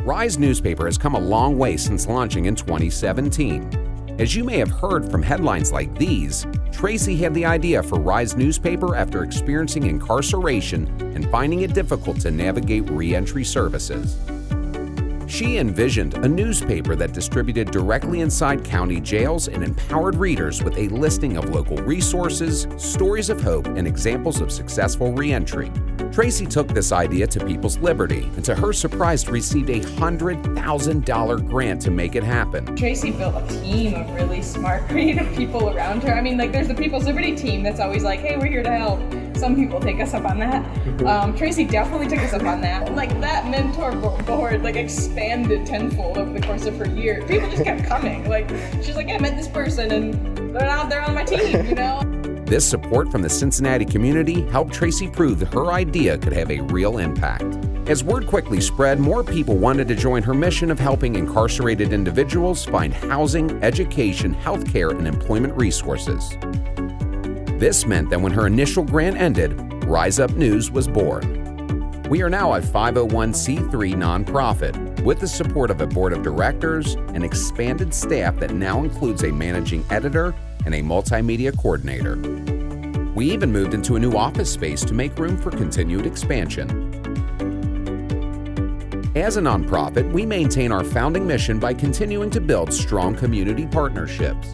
Rise newspaper has come a long way since launching in 2017. As you may have heard from headlines like these, Tracy had the idea for Rise newspaper after experiencing incarceration and finding it difficult to navigate re-entry services. She envisioned a newspaper that distributed directly inside county jails and empowered readers with a listing of local resources, stories of hope, and examples of successful re-entry. Tracy took this idea to People's Liberty and, to her surprise, received a $100,000 grant to make it happen. Tracy built a team of really smart, creative people around her. I mean, like, there's the People's Liberty team that's always like, hey, we're here to help. Some people take us up on that. Tracy definitely took us up on that. Like, that mentor board, like, expanded tenfold over the course of her year. People just kept coming. Like, she's like, yeah, I met this person and they're out there on my team, you know? This support from the Cincinnati community helped Tracy prove that her idea could have a real impact. As word quickly spread, more people wanted to join her mission of helping incarcerated individuals find housing, education, healthcare, and employment resources. This meant that when her initial grant ended, Rise Up News was born. We are now a 501c3 nonprofit with the support of a board of directors and expanded staff that now includes a managing editor and a multimedia coordinator. We even moved into a new office space to make room for continued expansion. As a nonprofit, we maintain our founding mission by continuing to build strong community partnerships.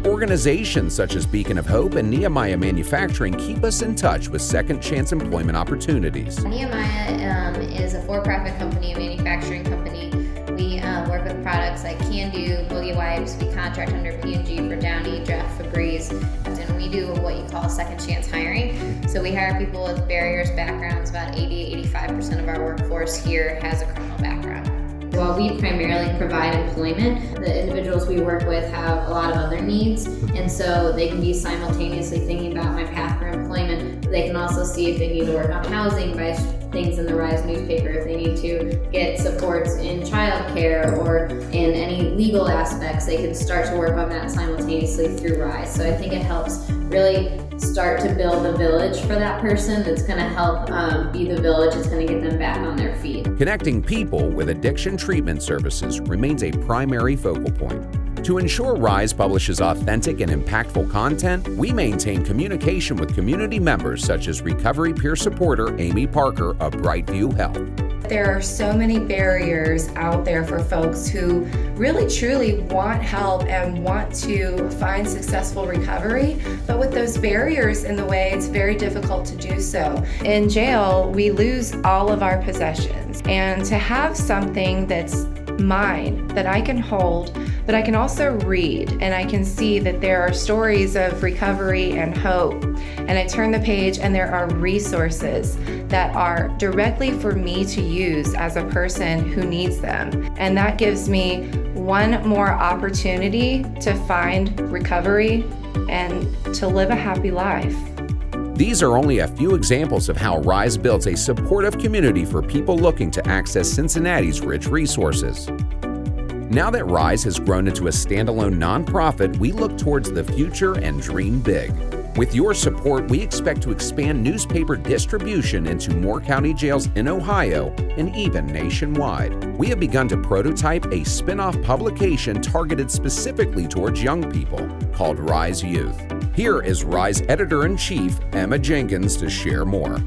Organizations such as Beacon of Hope and Nehemiah Manufacturing keep us in touch with second chance employment opportunities. Nehemiah is a for-profit company, a manufacturing company. We work with products like Can-Do, Boogie Wipes. We contract under P&G for Downy, Jeff, Febreze, and we do what you call second chance hiring. So we hire people with barriers, backgrounds. About 80-85% of our workforce here has a criminal background. While we primarily provide employment, the individuals we work with have a lot of other needs, and so they can be simultaneously thinking about my path for employment. They can also see if they need to work on housing by things in the Rise newspaper, if they need to get supports in childcare or in any legal aspects, they can start to work on that simultaneously through Rise. So I think it helps really start to build a village for that person that's going to help be the village that's going to get them back on their feet. Connecting people with addiction treatment services remains a primary focal point. To ensure Rise publishes authentic and impactful content, we maintain communication with community members such as recovery peer supporter Amy Parker of Brightview Health. There are so many barriers out there for folks who really truly want help and want to find successful recovery, but with those barriers in the way, it's very difficult to do so. In jail, we lose all of our possessions, and to have something that's mine, that I can hold, but I can also read, and I can see that there are stories of recovery and hope, and I turn the page and there are resources that are directly for me to use as a person who needs them. And that gives me one more opportunity to find recovery and to live a happy life. These are only a few examples of how Rise builds a supportive community for people looking to access Cincinnati's rich resources. Now that Rise has grown into a standalone nonprofit, we look towards the future and dream big. With your support, we expect to expand newspaper distribution into more county jails in Ohio and even nationwide. We have begun to prototype a spin-off publication targeted specifically towards young people called Rise Youth. Here is Rise Editor-in-Chief Emma Jenkins to share more.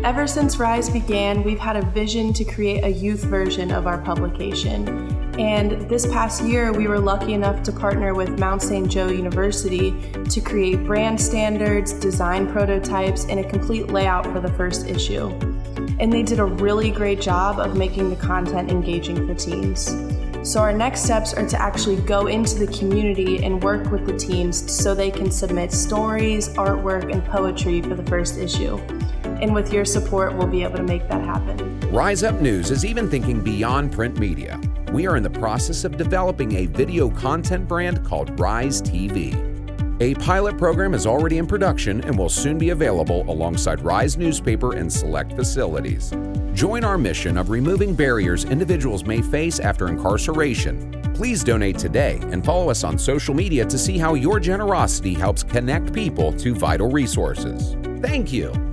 Ever since Rise began, we've had a vision to create a youth version of our publication. And this past year, we were lucky enough to partner with Mount St. Joe University to create brand standards, design prototypes, and a complete layout for the first issue. And they did a really great job of making the content engaging for teens. So our next steps are to actually go into the community and work with the teams so they can submit stories, artwork, and poetry for the first issue. And with your support, we'll be able to make that happen. Rise Up News is even thinking beyond print media. We are in the process of developing a video content brand called Rise TV. A pilot program is already in production and will soon be available alongside Rise newspaper in select facilities. Join our mission of removing barriers individuals may face after incarceration. Please donate today and follow us on social media to see how your generosity helps connect people to vital resources. Thank you.